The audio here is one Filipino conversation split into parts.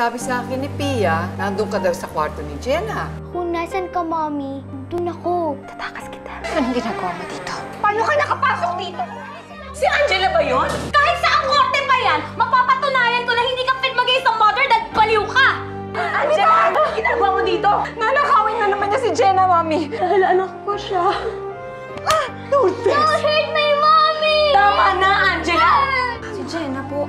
Sabi sa akin ni Pia, nandun ka daw sa kwarto ni Jenna. Kung nasan ka, Mommy, dun ako. Tatakas kita. Anong ginagawa mo dito? Paano ka nakapasok dito? Si Angela ba yun? Kahit sa korte pa yan, mapapatunayan ko na hindi ka fit mag-isang mother dahil baliw ka! Angela! Ano ginagawa mo dito? Nanakawin na naman niya si Jenna, Mami. Dahil anak ko siya. Don't hurt my mommy! Tama na, Angela! Si Jenna po.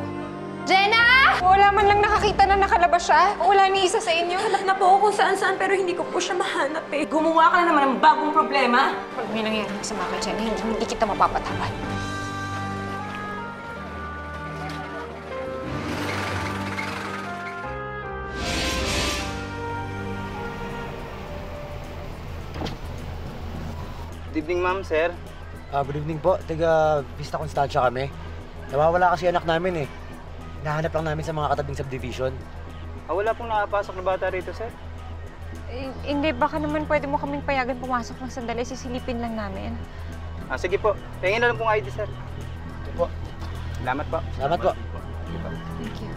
Jenna! Wala man lang nakakita na nakalabas siya. Wala ni isa sa inyo. Hanap na po ako kung saan-saan pero hindi ko po siya mahanap eh. Gumawa ka na naman ng bagong problema. Pag may nangyari masama kay Jenna, hindi kita mapapatawad. Good evening, ma'am, sir. Good evening po. Taga-Vista Constancia kami. Nawawala kasi anak namin eh. Hinahanap lang namin sa mga katabing subdivision. Wala pong nakapasok na bata rito, sir. Hindi, baka naman pwede mo kaming payagan pumasok ng sandali. Sisilipin lang namin. Sige po. Tingin na lang pong ID, sir. Ito po. Salamat po. Salamat po. Sige po. Thank you.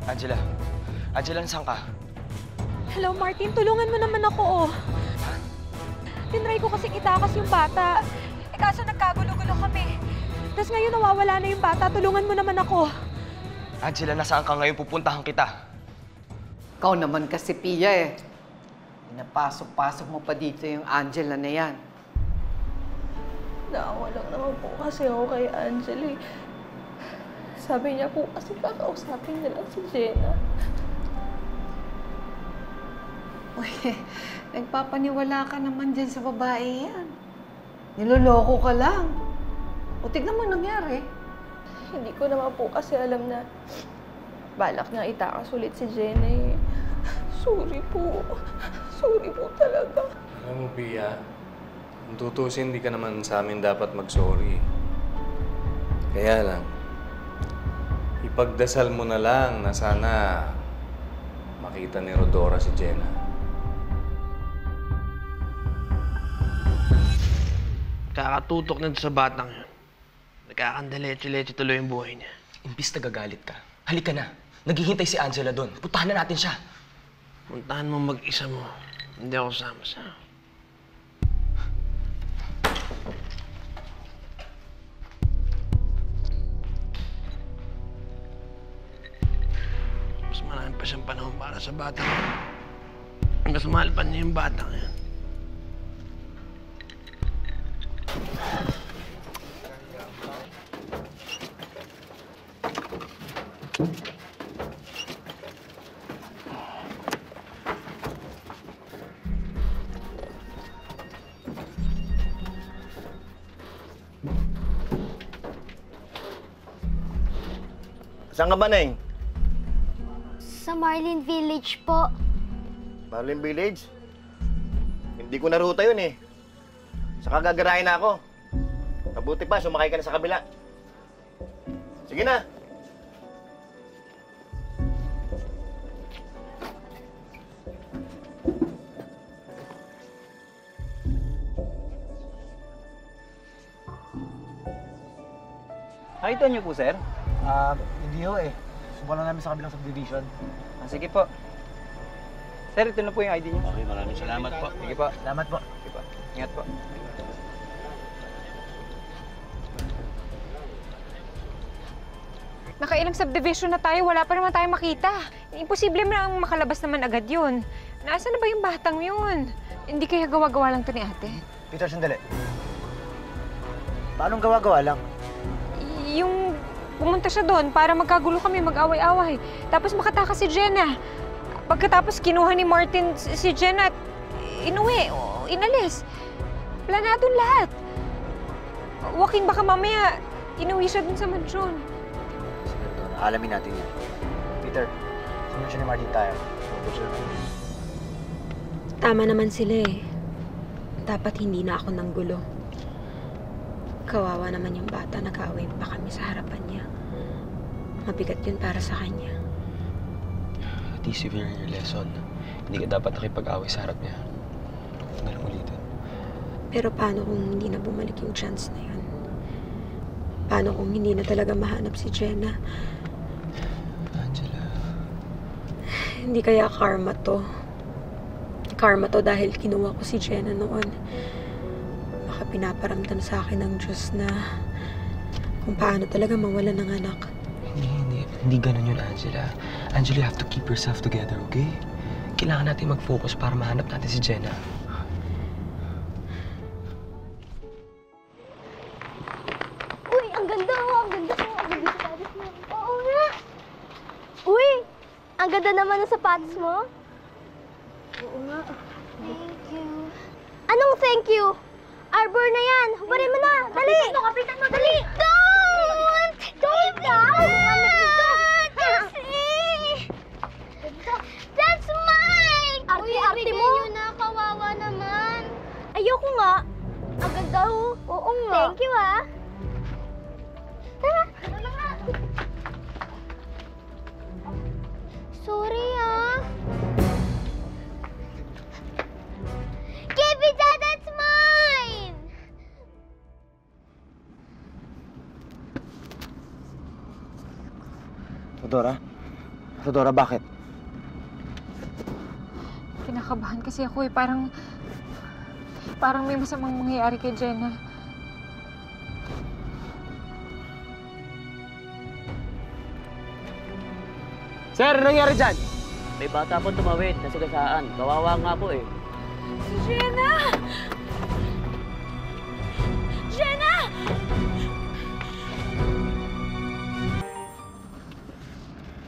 Angela. Angela, nasaan ka? Hello, Martin. Tulungan mo naman ako, oh. Tinry ko kasi itakas yung bata. Kaso nagkagulo-gulo kami. Tapos ngayon nawawala na yung bata. Tulungan mo naman ako. Angela, nasaan ka ngayon? Pupuntahan kita. Ikaw naman kasi, Pia eh. Pinapasok-pasok mo pa dito yung Angela na yan. Naawa lang naman po kasi ako kay Angela. Sabi niya po kasi kakausapin na lang si Jenna. Uy, nagpapaniwala ka naman dyan sa babae yan. Niloloko ka lang. O tignan mo nangyari. Hindi ko naman po kasi alam na balak niya itakas ulit si Jenna eh. Sorry po. Sorry po talaga. Alam mo, Pia, kung tutusin, hindi ka naman sa amin dapat mag-sorry. Kaya lang, ipagdasal mo na lang na sana makita ni Rodora si Jenna. Kakatutok na sa batang yun. Nagkakandaletse-letse tuloy yung buhay niya. Imbis na gagalit ka, halika na. Naghihintay si Angela doon. Puntahan na natin siya. Puntahan mo mag-isa mo. Hindi ako sama sa... Mas marami pa siyang panahon para sa batang yun. Mas mahal pa niya yung batang yun. Saan ka ba, Neng? Sa Marlin Village po. Marlin Village? Hindi ko na ruta yun eh. Saka gagarahin na ako. Mabuti pa, sumakay ka na sa kabila. Sige na. Nakita niyo po, sir? Hindi ho eh. Subukan lang namin sa kabilang subdivision. Sige po. Sir, ito na po yung ID niyo. Okay, maraming salamat po. Sige po. Salamat po. Sige po. Ingat po. Nakailang subdivision na tayo, wala pa naman tayo makita. Imposible man ang makalabas naman agad yun. Nasaan na ba yung batang yun? Hindi kaya gawa-gawa lang to ni ate? Peter, sandali. Paanong gawa-gawa lang? Yung pumunta siya doon para magkagulo kami, mag-away-away. Tapos makatakas si Jenna. Pagkatapos kinuha ni Martin si Jenna at inuwi, inalis. Planadong lahat. Joaquin, baka mamaya inuwi siya dun sa mansyon. Sige, alamin natin yan. Peter, sumunod siya ni Martin tayo. Tama naman sila eh. Dapat hindi na ako nanggulo. Kawawa naman yung bata, nag-away pa kami sa harapan niya. mabigat yun para sa kanya. At least you've learned your lesson. Hindi ka dapat nakipag-away sa harap niya. Huwag na lang ulitin. Pero paano kung hindi na bumalik yung chance na yun? Paano kung hindi na talaga mahanap si Jenna? Angela. Hindi kaya karma to. Karma to dahil kinuha ko si Jenna noon. Baka pinaparamdam sa akin ng Diyos na kung paano talaga mawala ng anak. Hindi ganun yun, Angela. Angela, you have to keep yourself together, okay? Kailangan natin mag-focus para mahanap natin si Jenna. Uy, ang ganda oh! Ang ganda oh! Ang ganda sa sapatos mo. Oo nga! Uy! Ang ganda naman ng sapatos mo. Oo nga. Thank you. Anong thank you? Arbor na yan. Hubarin mo na. Dali! Kapitan mo, dali! Don't! Don't! That's mine! Arte-arte mo. Yun na, kawawa naman. Ayoko nga. Ang ganda oh. Oo nga. Thank you ah. Tara. Tara na nga. Sorry ah. Give it that, that's mine! Rodora? Rodora, bakit? Kinakabahan kasi ako eh. Parang may masamang mangyayari kay Jenna. Sir, ano nangyari dyan? May bata po tumawid, nasigasaan. Kawawa nga po eh. Jenna! Jenna!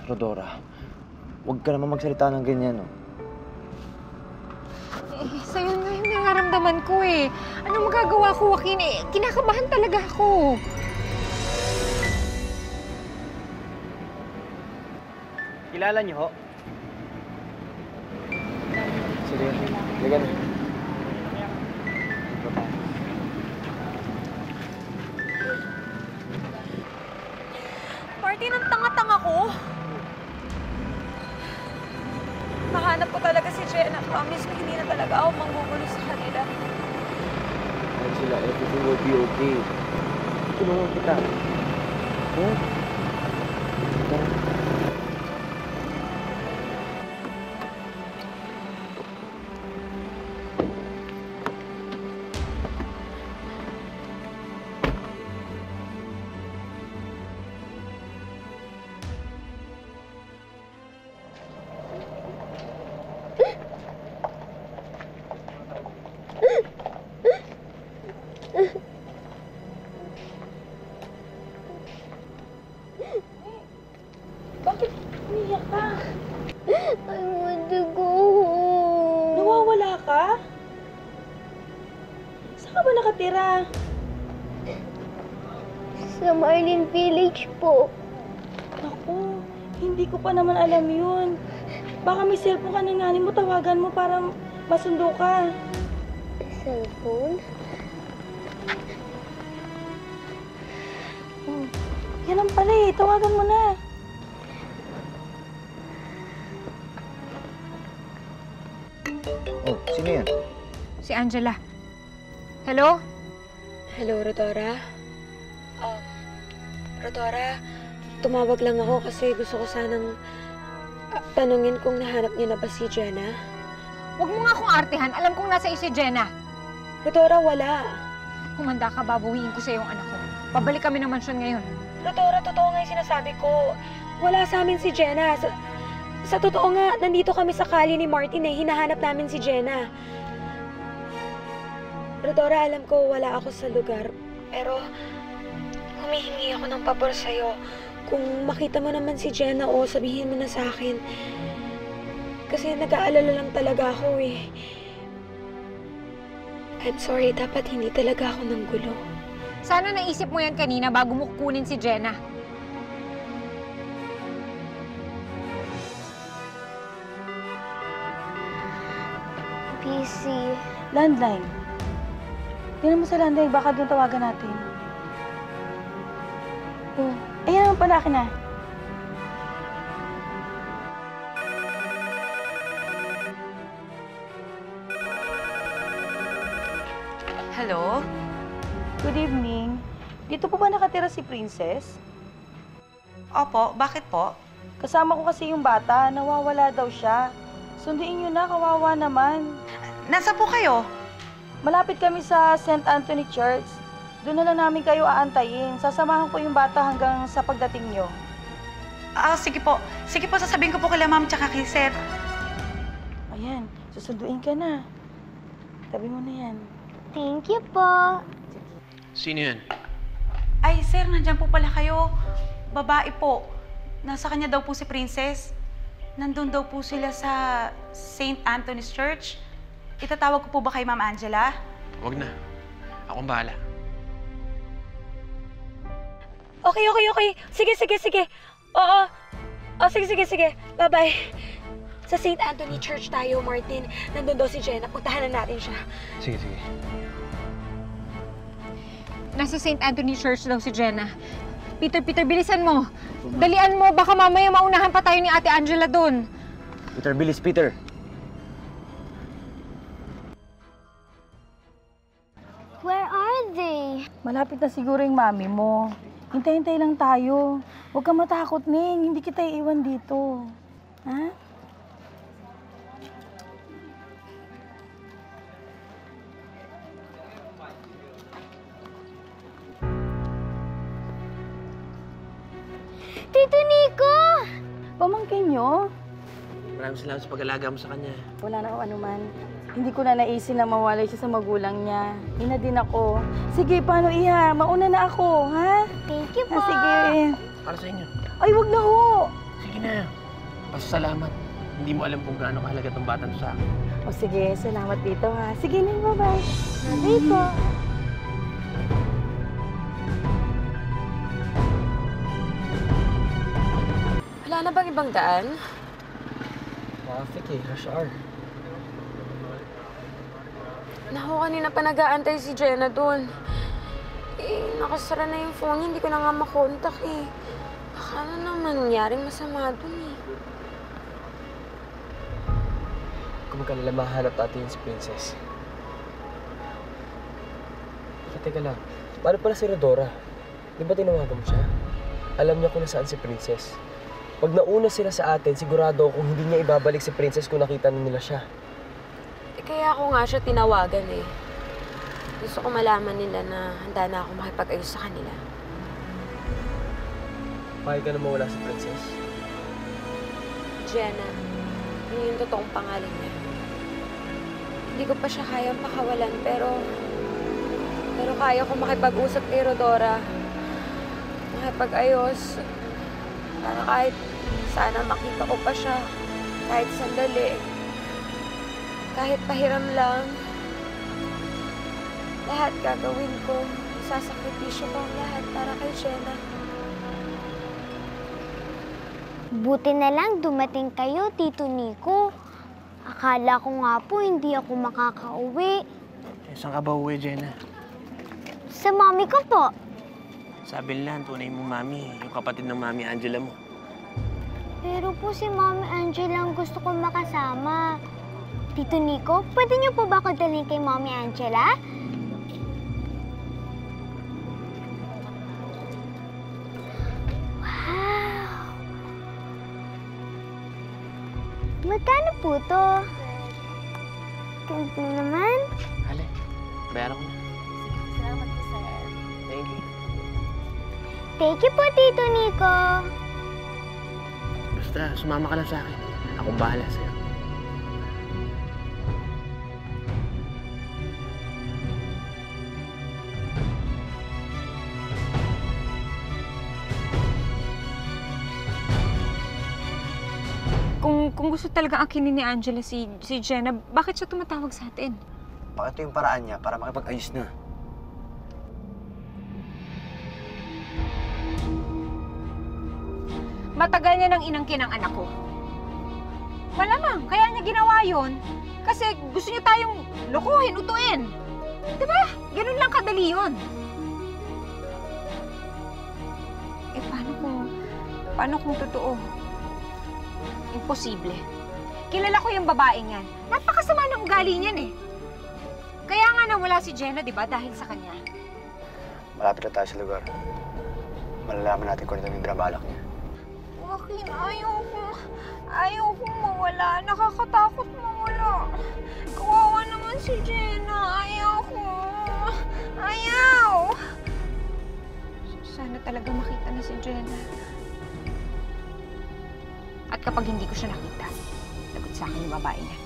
Rodora, huwag ka naman magsalita ng ganyan, no? Sa'yo na yung nararamdaman ko eh. Ano magagawa ko, Joaquin? Kinakabahan talaga ako. Kilala niyo ho? Sige, ligan. Martin, ang tanga-tanga ko. Mahanap ko talaga si Jenna. Promise ko, hindi na talaga ako manggugulo sa kanila. Angela, everything will be okay. Tulungan kita. Huh? Tara. Bakit umiyak ka? I want to go home. Nawawala ka? Saan ka ba nakatira? Sa Marlin Village po. Naku, hindi ko pa naman alam yun. Baka may cellphone ka ng nanay mo, tawagan mo para masundo ka. Cellphone? Yan ang pala eh, tawagan mo na. Oh, sino yan? Si Angela. Hello? Hello, Rodora. Rodora, tumawag lang ako kasi gusto ko sanang tanungin kung nahanap niyo na ba si Jenna. Huwag mo nga akong artehan. Alam kong nasa iyo si Jenna. Rodora, wala. Humanda ka, babawiin ko sa iyong anak ko. Pabalik kami ng mansyon ngayon. Rodora, totoo nga yung sinasabi ko. Wala sa amin si Jenna. Sa totoo nga, nandito kami sa kali ni Martin eh. Hinahanap namin si Jenna. Rodora, alam ko wala ako sa lugar. Pero humihingi ako ng pabor sa'yo. Kung makita mo naman si Jenna o sabihin mo na sa akin. Kasi nag-aalala lang talaga ako eh. I'm sorry, dapat hindi talaga ako ng gulo. Sana naisip mo yan kanina bago mo kunin si Jenna. PC. Landline. Tingnan mo sa landline, baka doon tawagan natin. Oh, ayan naman pala akin na. Hello? Good evening. Dito po ba nakatira si Princess? Opo, bakit po? Kasama ko kasi yung bata, nawawala daw siya. Sunduin niyo na, kawawa naman. Nasa po kayo? Malapit kami sa St. Anthony Church. Doon na lang namin kayo aantayin. Sasamahan ko yung bata hanggang sa pagdating niyo. Sige po. Sige po, sasabihin ko po kila ma'am tsaka kay sir. Ayan, susunduin ka na. Tabi mo na yan. Thank you po. Sino yun? Ay, sir, nandyan po pala kayo. Babae po. Nasa kanya daw po si Princess. Nandun daw po sila sa St. Anthony's Church. Itatawag ko po ba kay Ma'am Angela? Huwag na. Akong bahala. Okay. Sige. Oo. Sige. Bye-bye. Sa St. Anthony Church tayo, Martin. Nandun daw si Jenna. Puntahan na natin siya. Sige. Nasa St. Anthony Church daw si Jenna. Peter, bilisan mo. Dalian mo, baka mamaya maunahan pa tayo ni Ate Angela doon. Peter, bilis, Peter. Where are they? Malapit na siguro yung mami mo. Hintay-hintay lang tayo. Huwag kang matakot, Ning. Hindi kita iiwan dito. Ha? Tito Nico! Pamangkin nyo? Maraming salamat sa pag-alaga mo sa kanya. Wala na ako anuman. Hindi ko na naisin na mawalay siya sa magulang niya. Ina din ako. Sige, paano Iha? Mauna na ako, ha? Thank you po. Sige. Para sa inyo. Ay, wag na ho! Sige na. Pasasalamat. Hindi mo alam kung gaano kahalaga tong batang sa akin. O sige, salamat dito, ha? Sige na, bye-bye. Bye po. Wala na bang ibang daan? Traffic rush hour. Naku, kanina pa nag-aantay si Jenna doon. Nakasara na yung phone niya. Hindi ko na nga makontak eh. Baka ano naman nangyaring masama doon eh. Kung magkalala, mahanap natin yung si Princess. Teka lang. Paano pala si Rodora? Di ba tinawagan mo siya? Alam niya kung nasaan si Princess. Pag nauna sila sa atin, sigurado akong hindi niya ibabalik si Princess kung nakita na nila siya. Kaya ako nga siya tinawagan eh. Gusto ko malaman nila na handa na ako makipag-ayos sa kanila. Pahig ka na mawala si Princess? Jenna, yun yung totoong pangalan niya. Hindi ko pa siya kayang pakawalan, pero kaya ko makipag-usap kay Rodora. Makipag-ayos. Para kahit sana makita ko pa siya. Kahit sandali. Kahit pahiram lang. Lahat gagawin ko. Sasakripisyo ko ang lahat para kay Jenna. Buti na lang dumating kayo, Tito Nico. Akala ko nga po hindi ako makakauwi. Saan ka ba uwi, Jenna? Sa mami ko po. Sabi nila, tunay mong mami, yung kapatid ng mami Angela mo. Pero po si Mami Angela ang gusto kong makasama. Tito Nico, pwede niyo po ba ako dalhin kay Mami Angela? Wow! Magkano po to? Ganda naman. Hali, bayaran ko na. Salamat po, sir. Thank you. Thank you po, Tito Nico. Basta, sumama ka lang sa akin. Akong bahala sa'yo. Kung gusto talaga akinin ni Angela si Jenna, bakit siya tumatawag sa atin? Baka ito yung paraan niya para makipag-ayos na. Matagal niya nang inangkin ang anak ko. Malamang, kaya niya ginawa yun. Kasi gusto niya tayong lokohin, utuin. Diba? Ganun lang kadali yun. Eh, paano kung totoo? Imposible. Kilala ko yung babaeng yan. Napakasama ng ugali niyan eh. Kaya nga nawala si Jenna, di ba? Dahil sa kanya. Malapit na tayo sa lugar. Malalaman natin kung ano yung drabalak niya. Joaquin, ayoko mawala. Nakakatakot mawala. Kawawa naman si Jenna. Ayaw! Sana talaga makita na si Jenna. At kapag hindi ko siya nakita, lagot sa akin yung babae niya.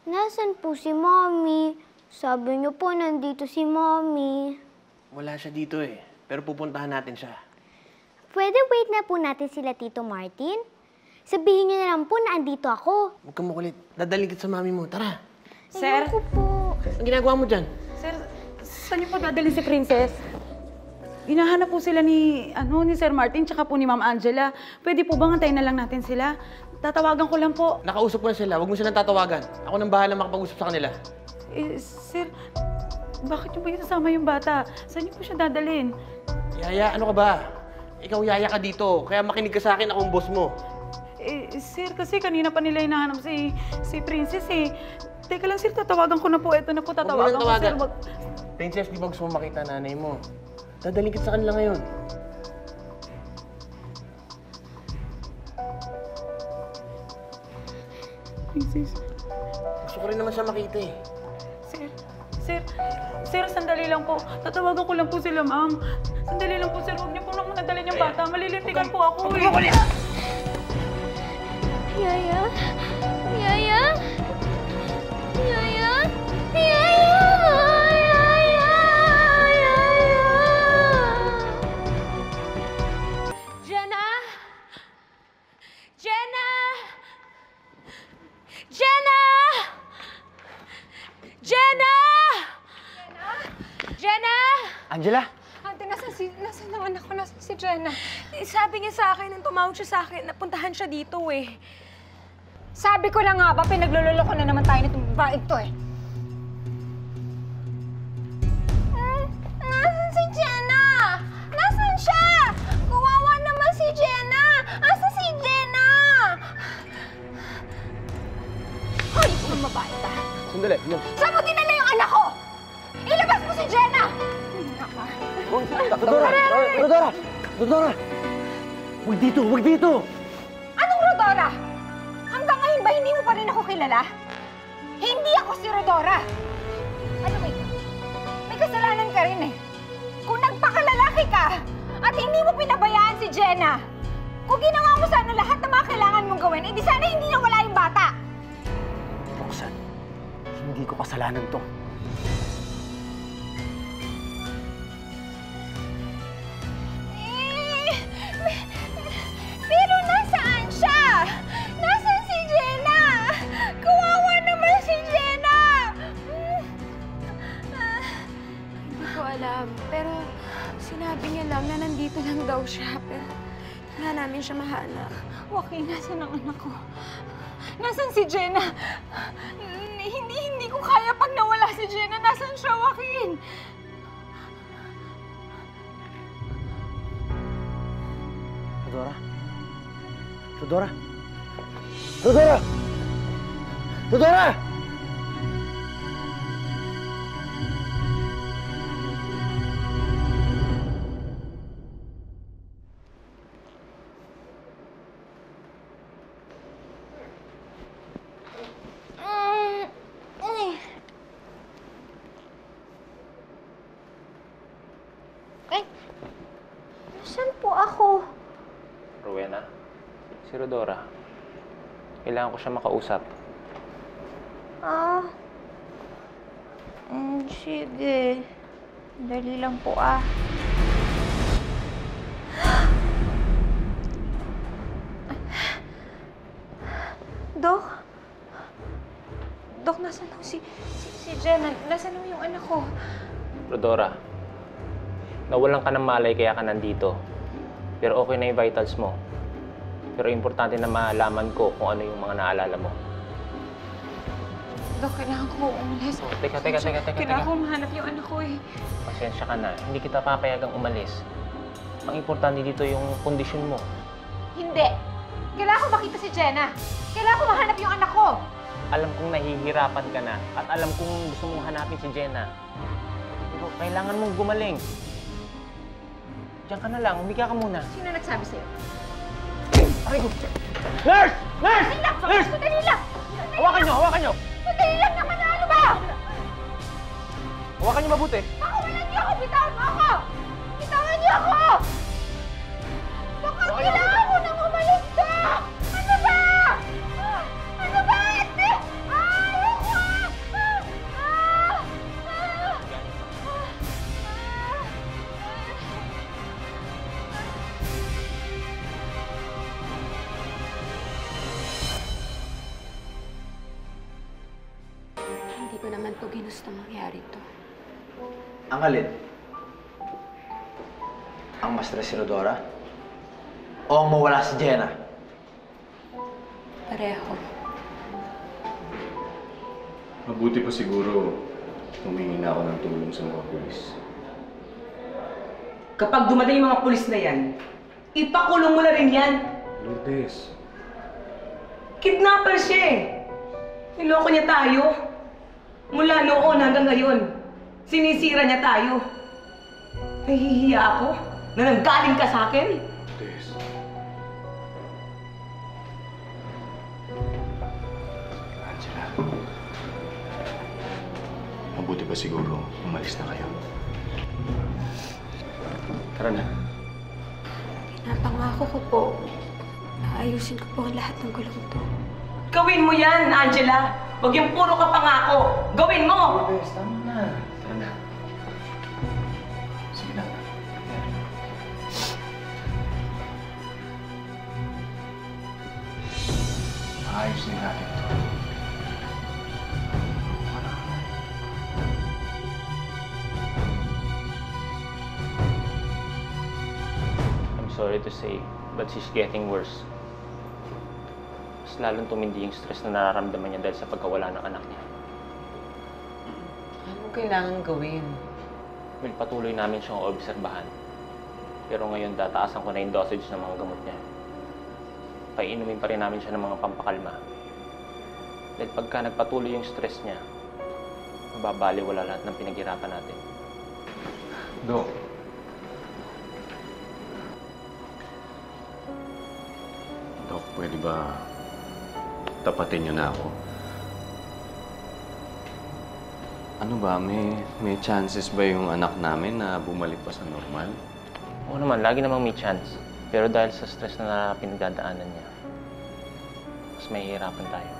Nasaan po si Mommy? Sabi niyo po nandito si Mommy. Wala siya dito eh. Pero pupuntahan natin siya. Pwede wait na po natin sila Tito Martin? Sabihin niyo na lang po na andito ako. Huwag kang makulit. Dadaling kita sa mami mo. Tara. Sir? Ayoko po. Ang ginagawa mo dyan? Sir, saan niyo po dadalhin si Princess? Hinahanap po sila ni Sir Martin tsaka po ni Ma'am Angela. Pwede po bang antayin na lang natin sila? Tatawagan ko lang po. Nakausap ko na sila. Huwag mo silang tatawagan. Ako nang bahala makapag-usap sa kanila. Sir, bakit niyo ba isasama yung bata? Saan niyo po siya dadalhin? Yaya, ano ka ba? Ikaw yaya ka dito. Kaya makinig ka sa akin, akong boss mo. Sir, kasi kanina pa nila hinahanap si Princess eh. Teka lang, sir, tatawagan ko na po. Ito na po, tatawagan ko, sir. Princess, di ba gusto mo makita nanay mo? Dadaling kita sa kanila ngayon. Princess. Gusto ko rin naman siya makita eh. Sir, sandali lang po. Tatawagan ko lang po sila, ma'am. Sandali lang po, sir. Huwag niyo po naman nadalhin yung bata. Malilintikan po ako eh. Yaya? Yaya? Yaya? Yaya? Jenna! Jenna! Jenna! Jenna! Jenna! Angela? Ate, nasan ang anak ko? Nasan si Jenna? Sabi niya sa akin, nung tumawag siya sa akin, napuntahan siya dito eh. Sabi ko na nga ba, pinagluloloko na naman tayo nitong babae to eh. Nasaan si Jenna? Nasaan siya? Kawawa naman si Jenna! Asa si Jenna? Hoy, isang babae ka. Sandali, yun. Saan mo dinala yung anak ko? Ilabas mo si Jenna! Rodora! Huwag dito! Huwag dito! Anong Rodora? Hanggang ngayon ba hindi mo pa rin ako kilala? Hindi ako si Rodora! Ano may kasalanan ka rin eh. Kung nagpakalalaki ka at hindi mo pinabayaan si Jenna, kung ginawa mo sana lahat na mga kailangan mong gawin, edi sana hindi nawala yung bata! Roxanne, hindi ko kasalanan to. Pero nasaan siya? Nasaan si Jenna? Kawawa naman si Jenna! Hindi ko alam, pero sinabi niya lang na nandito lang daw siya. Pero nga namin siya mahanap. Joaquin, nasan ang anak ko? Nasaan si Jenna? Hindi ko kaya pag nawala si Jenna. Nasaan siya, Joaquin? Rodora? Rodora? Rodora! Rodora! Saan po ako? Rowena, si Rodora. Kailangan ko siya makausap. Sige. Dali lang po ah. Dok? Dok, nasan ho si Jenna? Nasan ho yung anak ko? Rodora, nawalan ka ng malay kaya ka nandito. Pero okay na yung vitals mo. Pero importante na malaman ko kung ano yung mga naalala mo. Dok, kailangan ko umalis. Teka. Kailangan ko mahanap yung anak ko eh. Pasensya ka na. Hindi kita papayagang umalis. Ang importante dito yung kondisyon mo. Hindi. Kailangan ko makita si Jenna. Kailangan ko mahanap yung anak ko. Alam kong nahihirapan ka na at alam kong gusto mong hanapin si Jenna. Pero kailangan mong gumaling. Diyan ka na lang, umiga ka muna. Sino nagsabi sa'yo? Aray ko! Nurse! Nurse! Sandali lang! Nurse! Sandali lang! Hawakan nyo! Hawakan nyo! Sandali lang naman! Ano ba? Hawakan nyo mabuti! Pakawalan niyo ako! Bitawan mo ako! Bitawan niyo ako! Baka kailangan ko nang umalis to! Ano ba? Ano ba? Ate! Ayaw ko! Hindi ko naman to ginusto mangyari to. Ang alin? Ang ma-stress si Rodora? O ang mawala si Jenna? Pareho. Mabuti pa siguro humingi na ako ng tulong sa mga pulis. Kapag dumating yung mga pulis na yan, ipakulong mo na rin yan. Lourdes. Kidnapper siya eh. Niloko niya tayo. Mula noon hanggang ngayon, sinisira niya tayo. Nahihiya ako na nanggaling ka sa akin. Lourdes. Angela. Mabuti pa siguro umalis na kayo. Tara na. Pinapangako ko po. Ayusin ko po ang lahat ng gulong to. Gawin mo yan, Angela. Huwag yung puro ka pangako. Gawin mo! Lourdes, tama na. Tara na. Sige na. Maayos din natin to. I'm sorry to say, but she's getting worse. Mas lalong tumindi yung stress na nararamdaman niya dahil sa pagkawala ng anak niya. Anong kailangan gawin? Well, patuloy namin siyang obserbahan. Pero ngayon, tataasan ko na yung dosage ng mga gamot niya. Painumin pa rin namin siya ng mga pampakalma. Dahil pagka nagpatuloy yung stress niya, mababaliwala lahat ng pinaghirapan natin. Dok. Dok, pwede ba tapatin niyo na ako? Ano ba, may chances ba yung anak namin na bumalik pa sa normal? Oo naman, lagi namang may chance. Pero dahil sa stress na pinagdadaanan niya, mas mahihirapan tayo.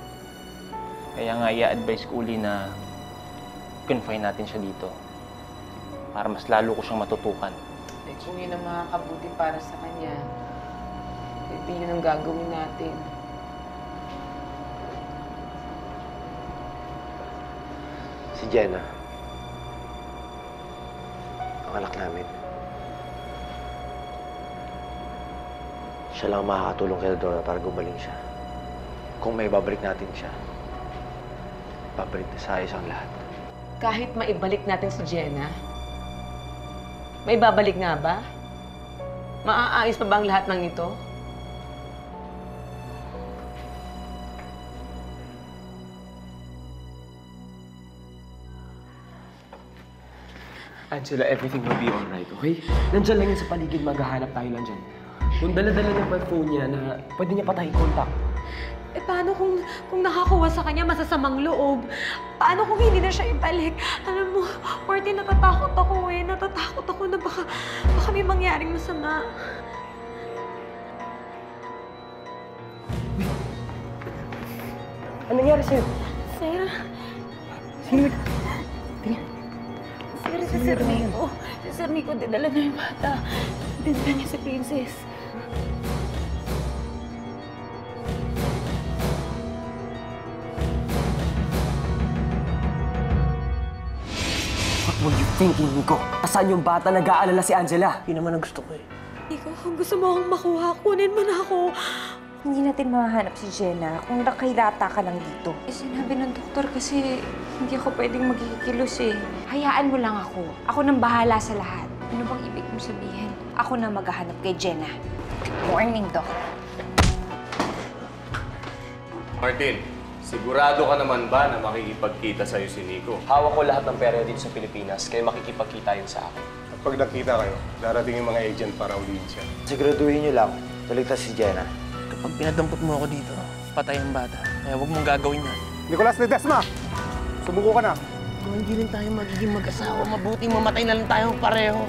Kaya nga, i-advise ko uli na confine natin siya dito para mas lalo ko siyang matutukan. Eh, kung yun ang makakabuti para sa kanya, hindi yun ang gagawin natin. Si Jenna. Ang anak namin. Siya lang makakatulong kay Dora para gumaling siya. Kung may babalik natin siya, babalik na sa ayos ang lahat. Kahit maibalik natin si Jenna, may babalik nga ba? Maaayos pa ba ang lahat ng ito? Angela, everything will be alright, okay? Nandyan lang yan sa paligid, maghahanap tayo lang dyan. Kung dala-dala niya pa yung phone niya na pwede niya pa tayo contact. Eh, paano kung nakakuha sa kanya masasamang loob? Paano kung hindi na siya ibalik? Alam mo, Martin, natatakot ako eh. Natatakot ako na baka may mangyaring masama. Anong nangyari sa'yo? Sir? Sino? Sir, si Sir Nico. Si Sir Nico, dinala na yung bata. Dinala niya si Princess. What were you thinking, Nico? Asan yung bata nag-aalala si Angela? Yun naman ang gusto ko eh. Nico, kung gusto mo akong makuha, kunin mo na ako. Hindi natin mahanap si Jenna kung nakailata ka lang dito. Eh, sinabi ng doktor kasi hindi ako pwedeng magkikilos eh. Hayaan mo lang ako. Ako nang bahala sa lahat. Ano bang ibig mong sabihin? Ako na maghahanap kay Jenna. Morning, Doc. Martin, sigurado ka naman ba na makikipagkita sa'yo si Nico? Hawak ko lahat ng pera dito sa Pilipinas, kaya makikipagkita yun sa akin. At pag nakita kayo, darating yung mga agent para ulihin siya. Siguraduhin niyo lang, taligtas si Jenna. Kapag pinadampot mo ako dito, patay ang bata. Kaya huwag mong gagawin yan. Nicolas Ledesma! Sumuko ka na! Kung hindi rin tayo magiging mag-asawa, mabuting mamatay na lang tayo pareho.